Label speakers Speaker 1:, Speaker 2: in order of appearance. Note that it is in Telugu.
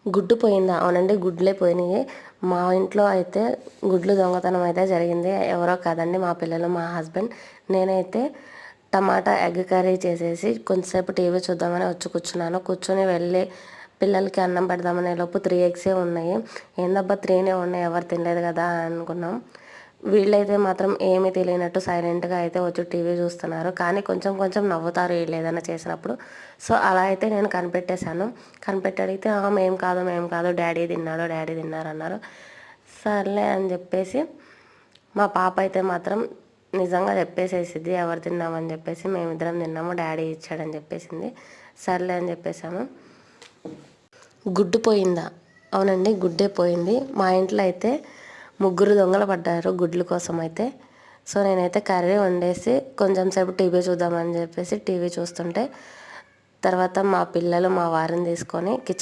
Speaker 1: గుడ్డు పోయిందా? అవునండి, గుడ్లే పోయినాయి. మా ఇంట్లో అయితే గుడ్లు దొంగతనం అయితే జరిగింది. ఎవరో కాదండి, మా పిల్లలు, మా హస్బెండ్. నేనైతే టమాటా ఎగ్ కర్రీ చేసేసి కొంచెంసేపు టీవీ చూద్దామని వచ్చి కూర్చున్నాను. కూర్చొని వెళ్ళి పిల్లలకి అన్నం పెడదామనే లోపు 3 ఎగ్సే ఉన్నాయి. ఏందబ్బా 3నే ఉన్నాయి, ఎవరు తినలేదు కదా అనుకున్నాం. వీళ్ళైతే మాత్రం ఏమీ తెలియనట్టు సైలెంట్గా అయితే వచ్చి టీవీ చూస్తున్నారు. కానీ కొంచెం కొంచెం నవ్వుతారు వీళ్ళు ఏదైనా చేసినప్పుడు. సో అలా అయితే నేను కనిపెట్టేశాను. కనిపెట్టి అడిగితే మేము కాదు డాడీ తిన్నారు అన్నారు. సర్లే అని చెప్పేసి మా పాప అయితే మాత్రం నిజంగా చెప్పేసేసింది, ఎవరు తిన్నామని చెప్పేసి. మేమిద్దరం తిన్నాము, డాడీ ఇచ్చాడని చెప్పేసింది. సర్లే అని చెప్పేసాము. గుడ్డు పోయిందా? అవునండి, గుడ్డే పోయింది. మా ఇంట్లో అయితే 3 దొంగలు పడ్డారు గుడ్ల కోసం అయితే. సో నేనైతే కర్రీ వండేసి కొంచెం సేపు టీవీ చూద్దామని చెప్పేసి టీవీ చూస్తుంటే తర్వాత మా పిల్లలు మా వారిని తీసుకొని